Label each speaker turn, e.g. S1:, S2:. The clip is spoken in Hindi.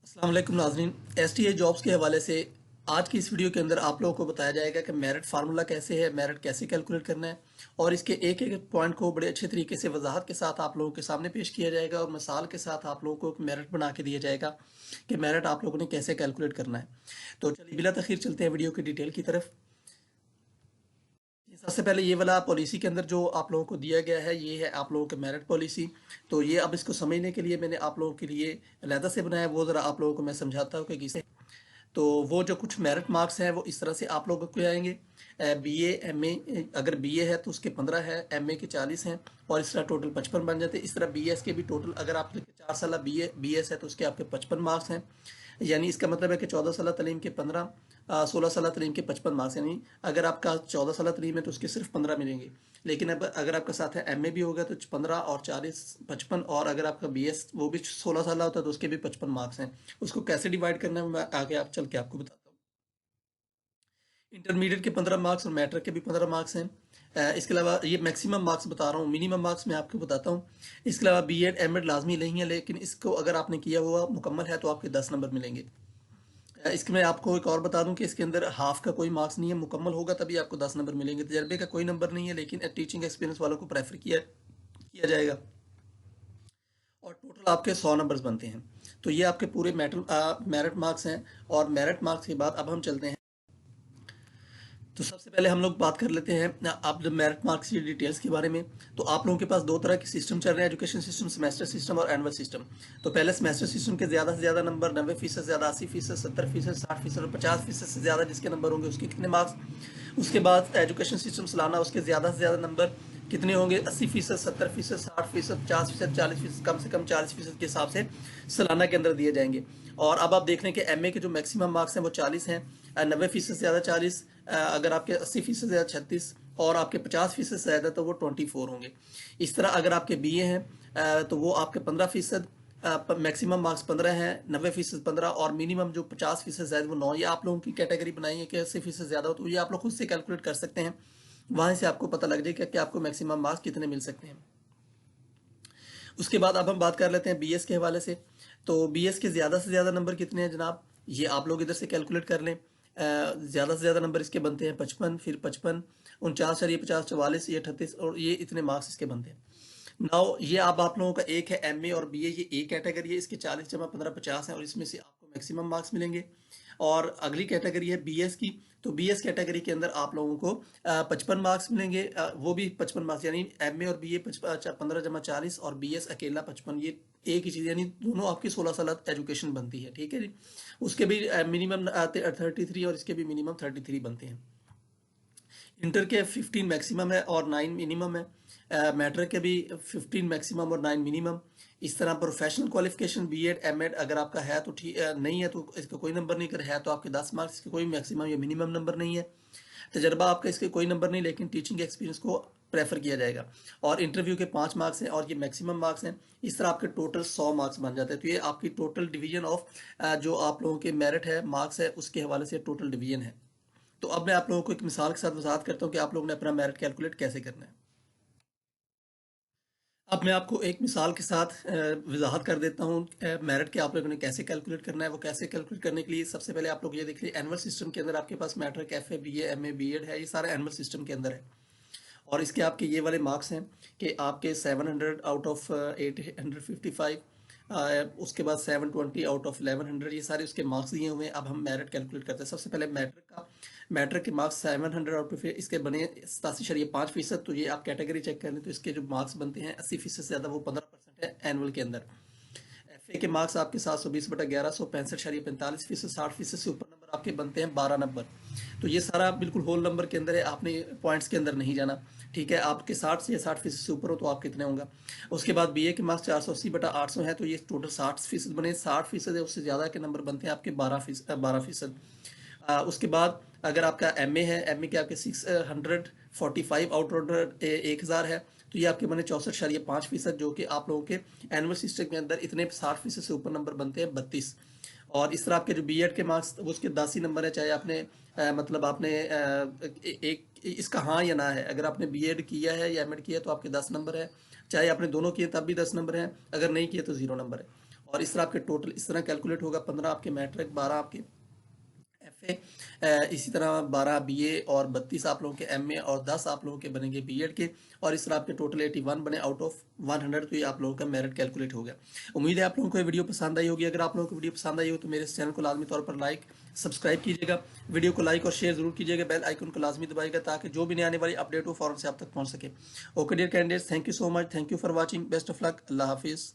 S1: अस्सलाम वालेकुम नाज़रीन। एसटीए जॉब्स के हवाले से आज की इस वीडियो के अंदर आप लोगों को बताया जाएगा कि मेरिट फार्मूला कैसे है, मेरिट कैसे कैलकुलेट करना है और इसके एक एक पॉइंट को बड़े अच्छे तरीके से वजाहत के साथ आप लोगों के सामने पेश किया जाएगा और मिसाल के साथ आप लोगों को एक मेरिट बना के दिया जाएगा कि मेरिट आप लोगों ने कैसे कैलकुलेट करना है। तो चलिए बिला तखीर चलते हैं वीडियो की डिटेल की तरफ। सबसे पहले ये वाला पॉलिसी के अंदर जो आप लोगों को दिया गया है ये है आप लोगों के मेरिट पॉलिसी। तो ये अब इसको समझने के लिए मैंने आप लोगों के लिए अलहदा से बनाया, वो ज़रा आप लोगों को मैं समझाता हूँ कि किसे। तो वो जो कुछ मेरिट मार्क्स हैं वो इस तरह से आप लोगों को आएंगे। बीए एमए, अगर बीए है तो उसके 15 है, एमए के 40 हैं और इस तरह टोटल 55 बन जाते हैं। इस तरह बीएस के भी टोटल, अगर आपके 4 साल बीएस है तो उसके आपके 55 मार्क्स हैं। यानी इसका मतलब है कि 14 साल तलीम के 15, 16 साल तलीम के 55 मार्क्स। यानी अगर आपका 14 साल तलीम है तो उसके सिर्फ 15 मिलेंगे। लेकिन अब अगर आपका साथ है एमए भी होगा तो 15 और 40 55, और अगर आपका बीएस वो भी 16 साल होता है तो उसके भी 55 मार्क्स हैं। उसको कैसे डिवाइड करना है मैं आगे आप चल के आपको बताता हूँ। इंटरमीडिएट के 15 मार्क्स और मैट्रिक के भी 15 मार्क्स हैं। इसके अलावा ये मैक्सिमम मार्क्स बता रहा हूँ, मिनिमम मार्क्स मैं आपको बताता हूँ। इसके अलावा बीएड एमएड लाजमी नहीं है, लेकिन इसको अगर आपने किया हुआ मुकम्मल है तो आपके 10 नंबर मिलेंगे। इसके मैं आपको एक और बता दूं कि इसके अंदर हाफ का कोई मार्क्स नहीं है, मुकम्मल होगा तभी आपको 10 नंबर मिलेंगे। तजर्बे का कोई नंबर नहीं है, लेकिन टीचिंग एक्सपीरियंस वालों को प्रेफर किया किया जाएगा। और टोटल आपके 100 नंबर्स बनते हैं। तो ये आपके पूरे मेरिट मार्क्स हैं। और मेरिट मार्क्स के बाद अब हम चलते हैं। तो सबसे पहले हम लोग बात कर लेते हैं आप जब मेरिट मार्क्स की डिटेल्स के बारे में। तो आप लोगों के पास दो तरह के सिस्टम चल रहे हैं, एजुकेशन सिस्टम, सेमेस्टर सिस्टम और एनुअल सिस्टम। तो पहले सेमेस्टर सिस्टम के ज़्यादा से ज़्यादा नंबर 90% से ज़्यादा, 80%, 70%, 60% और 50% से ज़्यादा जिसके नंबर होंगे उसके कितने मार्क्स। उसके बाद एजुकेशन सिस्टम सालाना, उसके ज़्यादा से ज़्यादा नंबर कितने होंगे, 80%, 70%, 60%, 50%, 40%, कम से कम 40% के हिसाब से सालाना के अंदर दिए जाएंगे। और अब आप देख रहे हैं कि एमए के जो मैक्सिमम मार्क्स हैं वो 40 हैं, 90% से ज़्यादा 40, अगर आपके 80% से ज़्यादा 36 और आपके 50% से ज़्यादा तो वो 24 होंगे। इस तरह अगर आपके बीए हैं तो वो आपके 15%, मैक्सिमम मार्क्स 15 हैं, 90% 15 और मिनिमम जो 50% से ज़्यादा वो 9। ये आप लोगों की कैटेगरी बनाई है कि 80% से ज़्यादा हो, तो ये आप लोग खुद से कैलकुलेट कर सकते हैं। वहाँ से आपको पता लग जाएगा कि आपको मैक्सिमम मार्क्स कितने मिल सकते हैं। उसके बाद अब हम बात कर लेते हैं बीएस के हवाले से। तो बीएस के ज़्यादा से ज़्यादा नंबर कितने हैं जनाब, ये आप लोग इधर से कैलकुलेट कर लें। ज़्यादा से ज़्यादा नंबर इसके बनते हैं 55, फिर 55, 49, 50, 44, ये 38 और ये इतने मार्क्स इसके बनते हैं। नाउ ये अब आप लोगों का एक है एमए और बीए, ये एक कैटेगरी है, इसके 40 जमा 15 50 है और इसमें से आपको मैक्सिमम मार्क्स मिलेंगे। और अगली कैटेगरी है बीएस की। तो बीएस कैटेगरी के अंदर आप लोगों को 55 मार्क्स मिलेंगे, वो भी 55 मार्क्स, यानी एमए और बीए 15 जमा 40 और बीएस अकेला 55, ये एक ही चीज़, यानी दोनों आपकी 16 साल एजुकेशन बनती है। ठीक है जी। उसके भी मिनिमम 33 और इसके भी मिनिमम 33 बनते हैं। इंटर के 15 मैक्सिमम है और 9 मिनिमम है। मैट्रिक के भी 15 मैक्सिमम और 9 मिनिमम। इस तरह प्रोफेशनल क्वालिफिकेशन बीएड एमएड अगर आपका है तो ठीक, नहीं है तो इसका कोई नंबर नहीं, कर है तो आपके 10 मार्क्स, इसके कोई मैक्सिमम या मिनिमम नंबर नहीं है। तजर्बा आपका इसके कोई नंबर नहीं, लेकिन टीचिंग एक्सपीरियंस को प्रेफर किया जाएगा। और इंटरव्यू के 5 मार्क्स हैं और ये मैक्सिमम मार्क्स हैं। इस तरह आपके टोटल 100 मार्क्स बन जाते हैं। तो ये आपकी टोटल डिवीजन ऑफ जो आप लोगों के मेरिट है, मार्क्स है, उसके हवाले से टोटल डिवीजन है। तो अब मैं आप लोगों को एक मिसाल के साथ वजाहत करता हूँ कि आप लोगों ने अपना मेरिट कैलकुलेट कैसे करना है। अब मैं आपको एक मिसाल के साथ वजाहत कर देता हूँ मेरिट के आप लोगों ने कैसे कैलकुलेट करना है। वो कैसे कैलकुलेट करने के लिए सबसे पहले आप लोग ये देख लीजिए, एनुअल सिस्टम के अंदर आपके पास matric, FA, BA, MA, BEd है, ये सारा एनुअल सिस्टम के अंदर है। और इसके आपके ये वाले मार्क्स हैं कि आपके 700 आउट ऑफ 855, उसके बाद 720 आउट ऑफ 1100, ये सारे उसके मार्क्स दिए हुए हैं। अब हम मेरिट कैलकुलेट करते हैं। सबसे पहले मैट्रिक का, मैट्रिक के मार्क्स 700 आउट ऑफ इसके बने 87.5%। तो ये आप कैटेगरी चेक कर लें तो इसके जो मार्क्स बनते हैं 80% से ज़्यादा, वो 15% है एनुअल के अंदर। एफए के मार्क्स आपके 720/1165.45%, 60% से ऊपर नंबर आपके बनते हैं 12 नंबर। तो ये सारा बिल्कुल होल नंबर के अंदर है, आपने पॉइंट्स के अंदर नहीं जाना। ठीक है, आपके 60 से या 60% से ऊपर हो तो आप कितने होंगे। उसके बाद बीए के मार्क्स 480/800 है, तो ये टोटल 60% बने। 60% है, उससे ज़्यादा के नंबर बनते हैं आपके 12%। उसके बाद अगर आपका एमए है, एमए के आपके 645 आउट ऑफ 1000 है, तो ये आपके बने 64.5%, जो कि आप लोगों के एनुअल सिस्टम के अंदर इतने 60% से ऊपर नंबर बनते हैं 32। और इस तरह आपके जो बीएड के मार्क्स वो उसके 10 ही नंबर है, चाहे आपने मतलब आपने एक इसका हाँ या ना है। अगर आपने बीएड किया है या एमएड किया है तो आपके 10 नंबर है, चाहे आपने दोनों किए तब भी 10 नंबर है, अगर नहीं किए तो 0 नंबर है। और इस तरह आपके टोटल इस तरह कैलकुलेट होगा, 15 आपके मैट्रिक, 12 आपके FA, इसी तरह 12 BA और 32 आप लोगों के MA और 10 आप लोगों के बनेंगे B.Ed के, और इस तरह आपके टोटल 81 बने आउट ऑफ 100। तो ये आप लोगों का मेरिट कैलकुलेट हो गया। उम्मीद है आप लोगों को ये वीडियो पसंद आई होगी। अगर आप लोगों को वीडियो पसंद आई हो तो मेरे इस चैनल को लाजमी तौर पर लाइक सब्सक्राइब कीजिएगा, वीडियो को लाइक और शेयर जरूर कीजिएगा, बेल आइकन को लाजमी दबाइएगा ताकि जो भी नई आने वाली अपडेट हो फ़ौरन से आप तक पहुँच सके। Okay dear candidates, thank you so much, thank you for watching, best of luck, Allah हाफिज़।